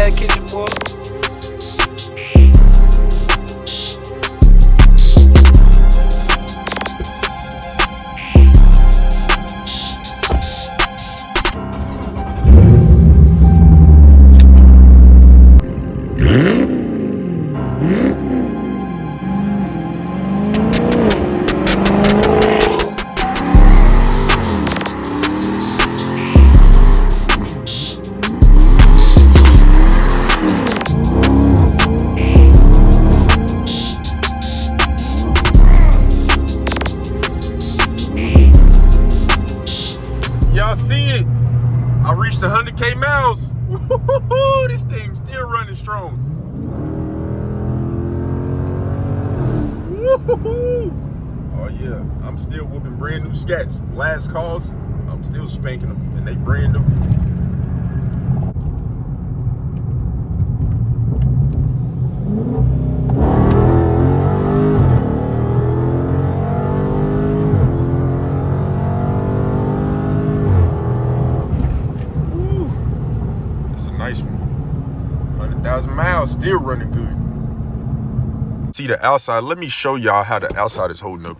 bad kitchen, boy. Y'all see it? I reached 100K miles. Woo-hoo-hoo, this thing's still running strong. Woo-hoo-hoo. Oh yeah, I'm still whooping brand new scats. Last calls, I'm still spanking them, and they brand new. Nice one. 100,000 miles, still running good. See the outside. Let me show y'all how the outside is holding up.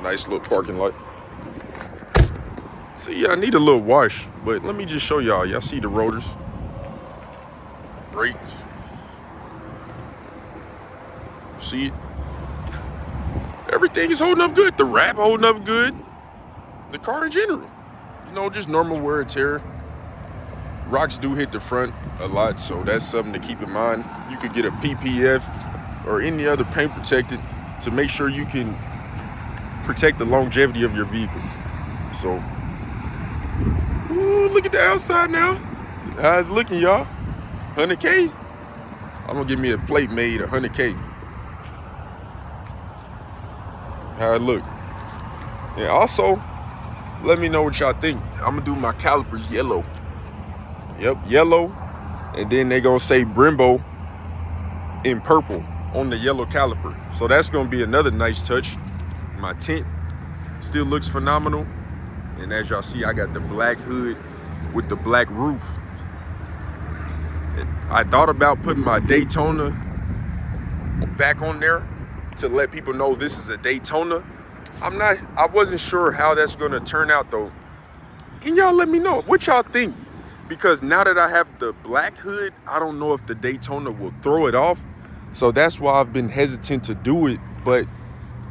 Nice little parking lot. See, I need a little wash, but let me just show y'all. Y'all see the rotors, brakes. See it? Everything is holding up good. The wrap holding up good. The car in general, you know, just normal wear and tear. Rocks do hit the front a lot, so that's something to keep in mind. You could get a PPF or any other paint protectant to make sure you can protect the longevity of your vehicle. So, ooh, look at the outside now. How's it looking, y'all? 100K? I'm gonna get me a plate made, 100K. How it look? Yeah, also, let me know what y'all think. I'm gonna do my calipers yellow. Yep, yellow, and then they gonna say Brembo in purple on the yellow caliper. So that's gonna be another nice touch. My tint still looks phenomenal, and as y'all see, I got the black hood with the black roof. And I thought about putting my Daytona back on there to let people know this is a Daytona. I wasn't sure how that's gonna turn out though. Can y'all let me know what y'all think? Because now that I have the black hood, I don't know if the Daytona will throw it off. So that's why I've been hesitant to do it. But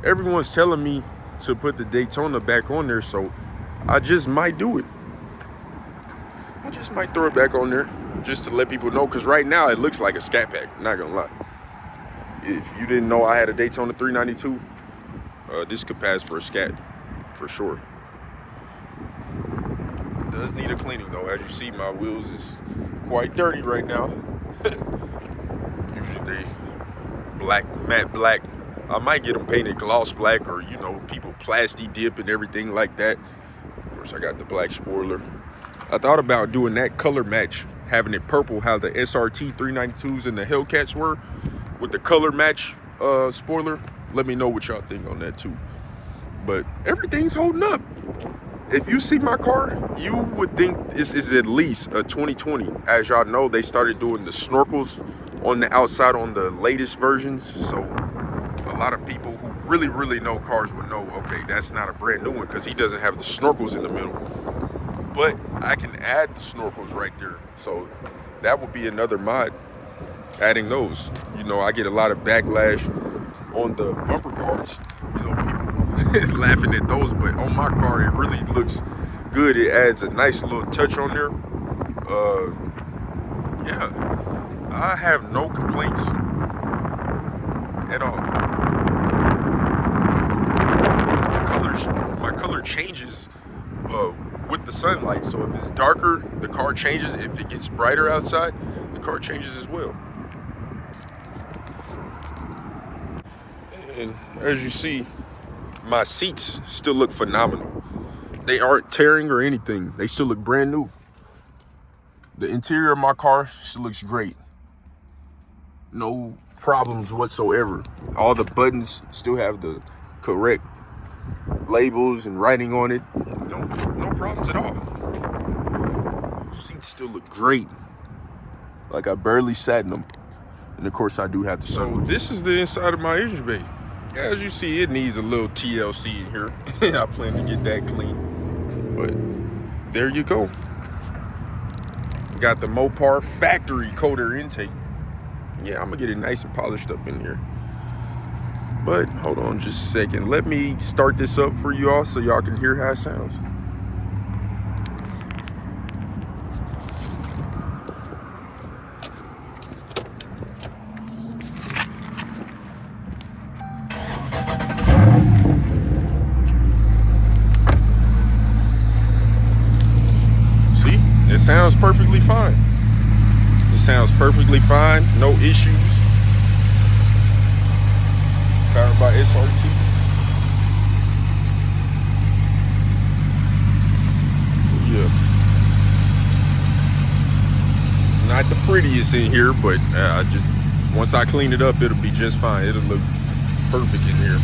everyone's telling me to put the Daytona back on there. So I just might do it. I just might throw it back on there just to let people know. Because right now it looks like a Scat Pack, not gonna lie. If you didn't know I had a Daytona 392, this could pass for a Scat for sure. It does need a cleaning though. As you see, my wheels is quite dirty right now. Usually they matte black. I might get them painted gloss black, or you know, people plasti dip and everything like that. Of course, I got the black spoiler. I thought about doing that color match, having it purple, how the SRT 392s and the Hellcats were, with the color match spoiler. Let me know what y'all think on that too. But everything's holding up. If you see my car, you would think this is at least a 2020. As y'all know, they started doing the snorkels on the outside on the latest versions. So a lot of people who really know cars would know, okay, that's not a brand new one because he doesn't have the snorkels in the middle. But I can add the snorkels right there. So that would be another mod, adding those. You know, I get a lot of backlash on the bumper guards. You know, people laughing at those, but on my car it really looks good. It adds a nice little touch on there. Yeah, I have no complaints at all. My color changes with the sunlight, so if it's darker, the car changes. If it gets brighter outside, the car changes as well. And as you see, my seats still look phenomenal. They aren't tearing or anything. They still look brand new. The interior of my car still looks great. No problems whatsoever. All the buttons still have the correct labels and writing on it. No problems at all. Seats still look great. Like I barely sat in them. And of course I do have the sun. So this is the inside of my engine bay. As you see, it needs a little TLC in here. I plan to get that clean. But there you go. Got the Mopar factory cold air intake. Yeah, I'm gonna get it nice and polished up in here. But hold on just a second. Let me start this up for you all so y'all can hear how it sounds. See, it sounds perfectly fine. It sounds perfectly fine, no issues. Powered by SRT. Yeah. It's not the prettiest in here, but once I clean it up, it'll be just fine. It'll look perfect in here.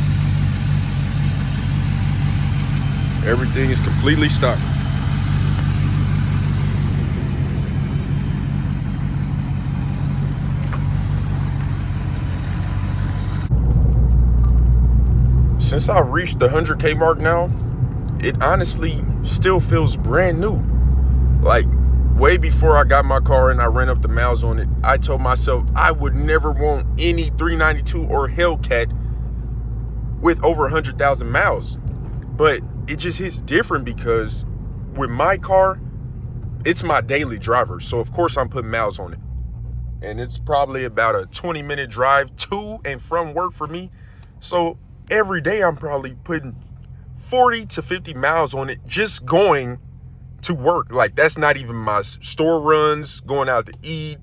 Everything is completely stock. Since I've reached the 100K mark now, it honestly still feels brand new. Like way before I got my car and I ran up the miles on it, I told myself I would never want any 392 or Hellcat with over 100,000 miles. But it just hits different because with my car, it's my daily driver. So of course I'm putting miles on it. And it's probably about a 20-minute drive to and from work for me. So every day I'm probably putting 40 to 50 miles on it just going to work. Like that's not even my store runs, going out to eat,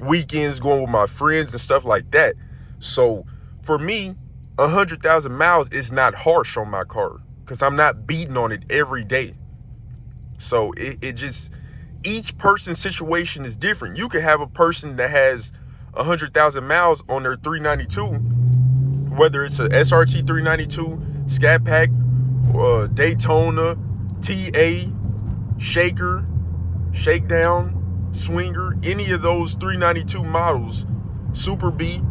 weekends, going with my friends and stuff like that. So for me, 100,000 miles is not harsh on my car because I'm not beating on it every day. So it just, each person's situation is different. You could have a person that has 100,000 miles on their 392, whether it's a SRT 392, Scat Pack, Daytona, TA, Shaker, Shakedown, Swinger, any of those 392 models, Super B,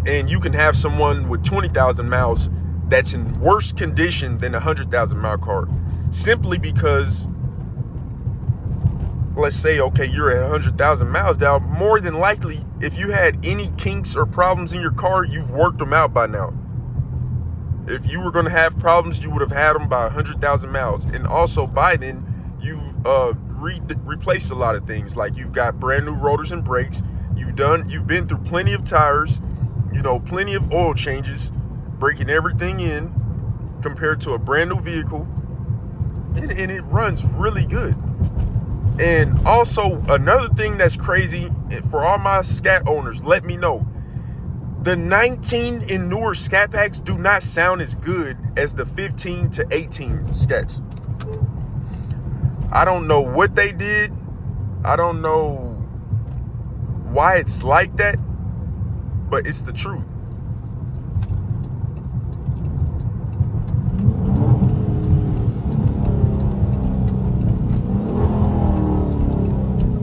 and you can have someone with 20,000 miles that's in worse condition than a 100,000 mile car, simply because, let's say, okay, you're at 100,000 miles now, more than likely, if you had any kinks or problems in your car, you've worked them out by now. If you were going to have problems, you would have had them by 100,000 miles. And also by then, you've replaced a lot of things. Like you've got brand new rotors and brakes. You've been through plenty of tires, plenty of oil changes, breaking everything in compared to a brand new vehicle. And it runs really good. And also another thing that's crazy, for all my Scat owners, let me know, the 19 and newer Scat Packs do not sound as good as the 15 to 18 Scats. I don't know what they did. I don't know why it's like that, but it's the truth.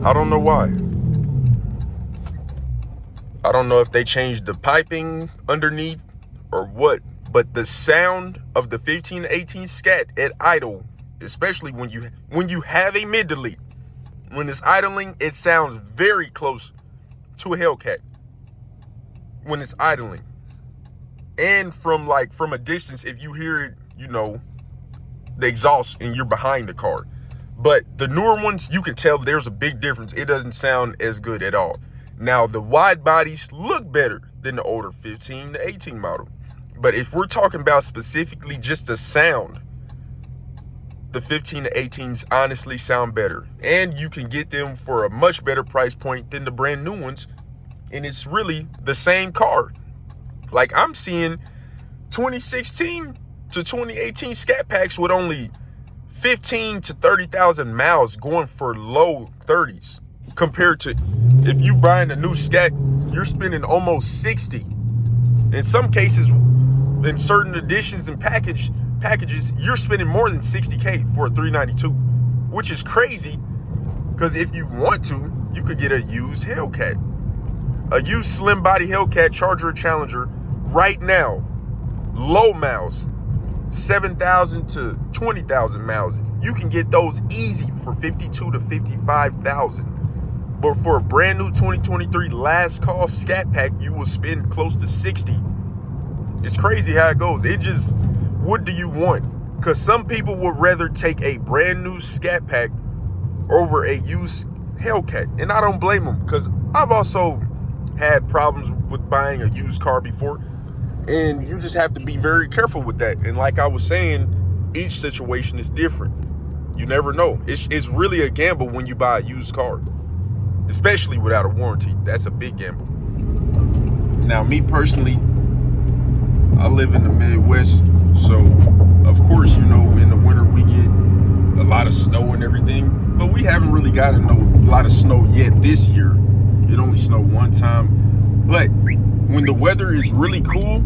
I don't know why. I don't know if they changed the piping underneath or what, but the sound of the 15 to 18 Scat at idle, especially when you have a mid delete, when it's idling, it sounds very close to a Hellcat when it's idling. And from a distance, if you hear it, the exhaust and you're behind the car. But the newer ones, you can tell there's a big difference. It doesn't sound as good at all. Now, the wide bodies look better than the older 15 to 18 model. But if we're talking about specifically just the sound, the 15 to 18s honestly sound better. And you can get them for a much better price point than the brand new ones. And it's really the same car. Like I'm seeing 2016 to 2018 Scat Packs with only 15 to 30,000 miles going for low 30s, compared to if you buying a new Scat, you're spending almost 60. In some cases, in certain editions and packages, you're spending more than 60K for a 392, which is crazy Because if you want to, you could get a used Hellcat. A used slim body Hellcat Charger or Challenger right now. Low miles. 7,000 to 20,000 miles. You can get those easy for 52 to 55,000. But for a brand new 2023 last call Scat Pack, you will spend close to 60. It's crazy how it goes. It just, what do you want? Because some people would rather take a brand new Scat Pack over a used Hellcat. And I don't blame them, because I've also had problems with buying a used car before. And you just have to be very careful with that. And like I was saying, each situation is different. You never know. It's really a gamble when you buy a used car, especially without a warranty. That's a big gamble. Now, me personally, I live in the Midwest, so of course, you know, in the winter we get a lot of snow and everything, but we haven't really gotten a lot of snow yet this year. It only snowed one time. But when the weather is really cool,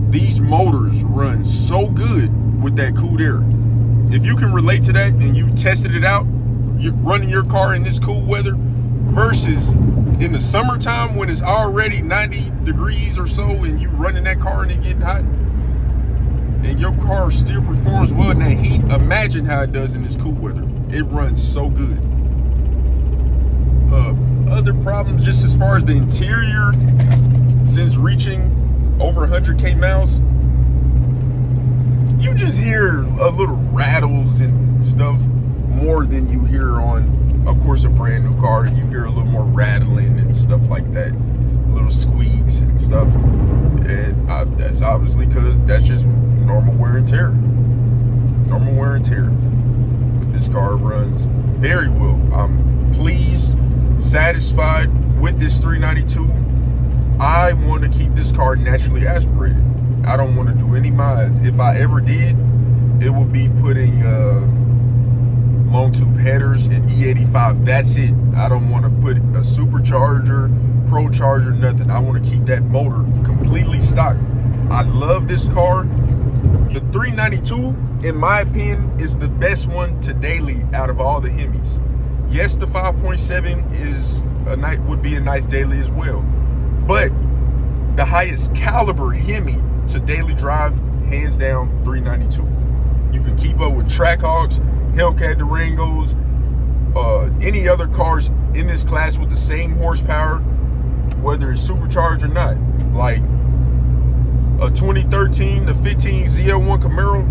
these motors run so good with that cool air. If you can relate to that and you've tested it out, you're running your car in this cool weather versus in the summertime when it's already 90 degrees or so and you running that car and it getting hot and your car still performs well in that heat, imagine how it does in this cool weather. It runs so good. Other problems just as far as the interior, since reaching over 100K miles, you just hear a little rattles and stuff more than you hear on, of course, a brand new car. You hear a little more rattling and stuff like that, little squeaks and stuff. And that's obviously because that's just normal wear and tear. Normal wear and tear. But this car runs very well. I'm pleased, satisfied with this 392. I want to keep this car naturally aspirated. I don't want to do any mods. If I ever did, it would be putting long tube headers and E85. That's it. I don't want to put a supercharger, pro charger, nothing. I want to keep that motor completely stock. I love this car. The 392, in my opinion, is the best one to daily out of all the Hemis. Yes, the 5.7 would be a nice daily as well. But the highest caliber Hemi to daily drive, hands down, 392. You can keep up with Trackhawks, Hellcat Durangos, any other cars in this class with the same horsepower, whether it's supercharged or not. Like a 2013 to 15 ZL1 Camaro,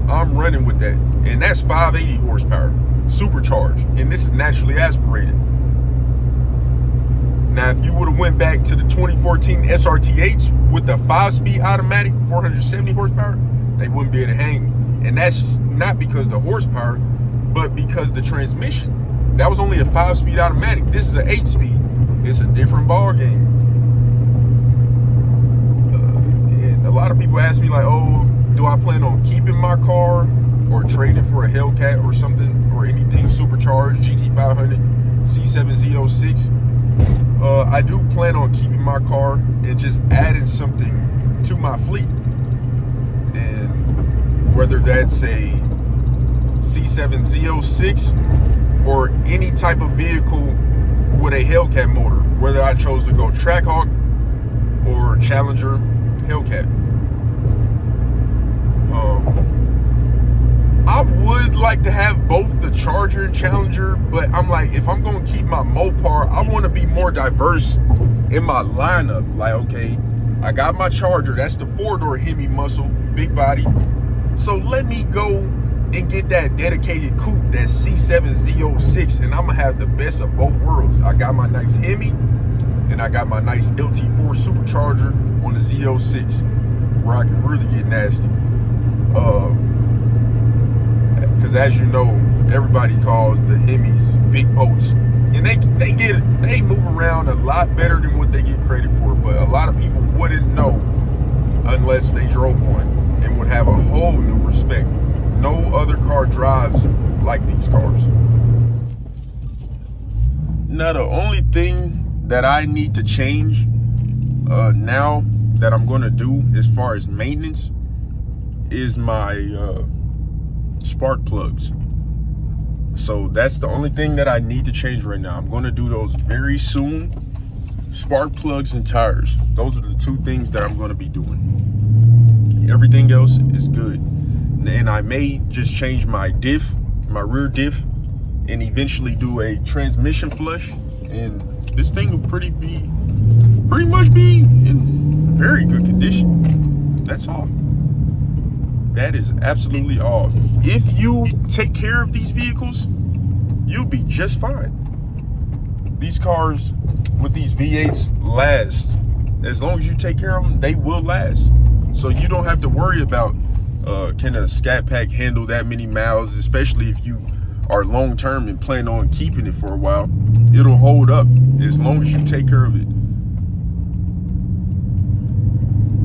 I'm running with that. And that's 580 horsepower, supercharged. And this is naturally aspirated. Now, if you would have went back to the 2014 SRT8s with the 5-speed automatic, 470 horsepower, they wouldn't be able to hang. And that's not because of the horsepower, but because the transmission. That was only a 5-speed automatic. This is an 8-speed. It's a different ball game. And a lot of people ask me like, oh, do I plan on keeping my car or trading for a Hellcat or something or anything supercharged, GT500, C7 Z06? I do plan on keeping my car and just adding something to my fleet. And whether that's a C7 Z06 or any type of vehicle with a Hellcat motor, whether I chose to go Trackhawk or Challenger Hellcat. I would like to have both the Charger and Challenger, but I'm like, if I'm going to keep my Mopar, I want to be more diverse in my lineup. Like, okay, I got my Charger. That's the 4-door Hemi muscle, big body. So let me go and get that dedicated coupe, that C7 Z06, and I'm going to have the best of both worlds. I got my nice Hemi, and I got my nice LT4 supercharger on the Z06, where I can really get nasty. Because as you know, everybody calls the Hemis big boats, and they move around a lot better than what they get credit for. But a lot of people wouldn't know unless they drove one and would have a whole new respect. No other car drives like these cars. Now, the only thing that I need to change now that I'm going to do as far as maintenance is my spark plugs. So that's the only thing that I need to change right now. I'm going to do those very soon. Spark plugs and tires. Those are the two things that I'm going to be doing. Everything else is good. And I may just change my rear diff, and eventually do a transmission flush. And this thing will pretty much be in very good condition. That's all. That is absolutely all. If you take care of these vehicles, you'll be just fine. These cars with these V8s last. As long as you take care of them, they will last. So you don't have to worry about can a Scat Pack handle that many miles, especially if you are long term and plan on keeping it for a while. It'll hold up as long as you take care of it.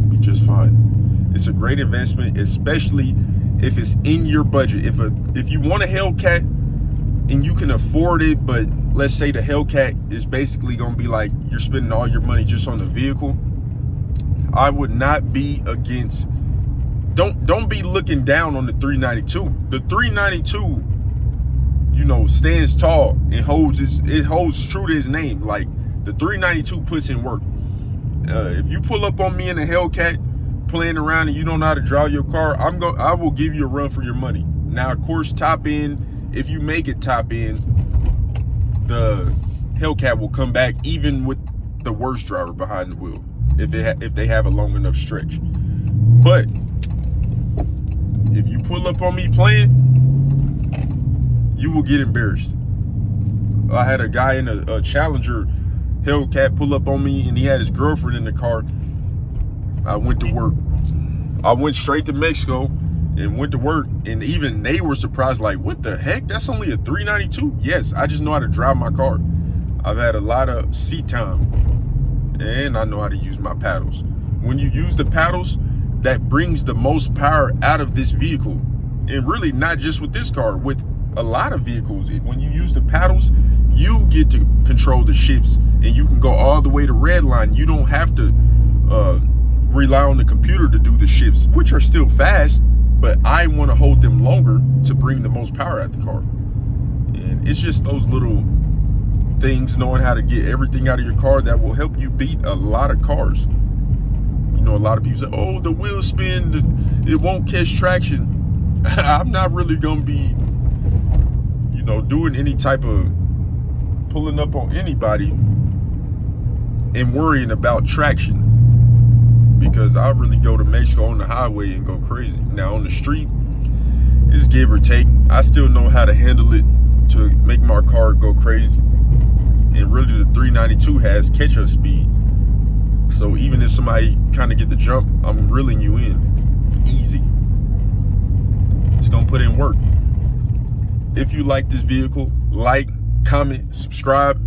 Be just fine. It's a great investment, especially if it's in your budget. If you want a Hellcat and you can afford it, but let's say the Hellcat is basically gonna be like you're spending all your money just on the vehicle, I would not be against. Don't be looking down on the 392. The 392, stands tall and holds true to its name. Like, the 392 puts in work. If you pull up on me in a Hellcat playing around and you don't know how to drive your car, I will give you a run for your money. Now, of course, top end, if you make it top end, the Hellcat will come back even with the worst driver behind the wheel if they have a long enough stretch. But if you pull up on me playing, you will get embarrassed. I had a guy in a Challenger Hellcat pull up on me, and he had his girlfriend in the car. I went to work. I went straight to Mexico and went to work, and even they were surprised, like, what the heck? That's only a 392? Yes, I just know how to drive my car. I've had a lot of seat time, and I know how to use my paddles. When you use the paddles, that brings the most power out of this vehicle. And really not just with this car, with a lot of vehicles. When you use the paddles, you get to control the shifts, and you can go all the way to red line. You don't have to rely on the computer to do the shifts, which are still fast, but I want to hold them longer to bring the most power out the car. And it's just those little things, knowing how to get everything out of your car, that will help you beat a lot of cars. A lot of people say, oh, the wheel spin, it won't catch traction. I'm not really gonna be doing any type of pulling up on anybody and worrying about traction, because I really go to Mexico on the highway and go crazy. Now on the street, it's give or take. I still know how to handle it to make my car go crazy. And really, the 392 has catch-up speed. So even if somebody kind of get the jump, I'm reeling you in easy. It's gonna put in work. If you like this vehicle, like, comment, subscribe.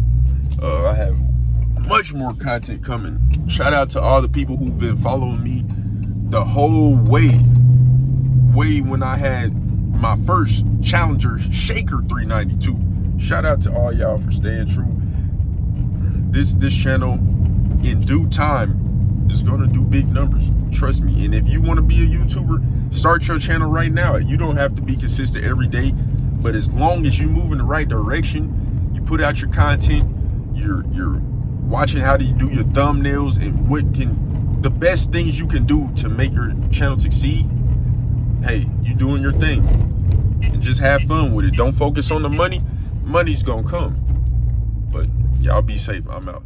I have much more content coming. Shout out to all the people who've been following me the whole way when I had my first Challenger Shaker 392. Shout out to all y'all for staying true. This channel, in due time, is gonna do big numbers. Trust me. And if you want to be a YouTuber, start your channel right now. You don't have to be consistent every day, but as long as you move in the right direction, you put out your content, you're watching how do you do your thumbnails and the best things you can do to make your channel succeed. Hey, you doing your thing, and just have fun with it. Don't focus on the money. Money's gonna come. But y'all be safe. I'm out.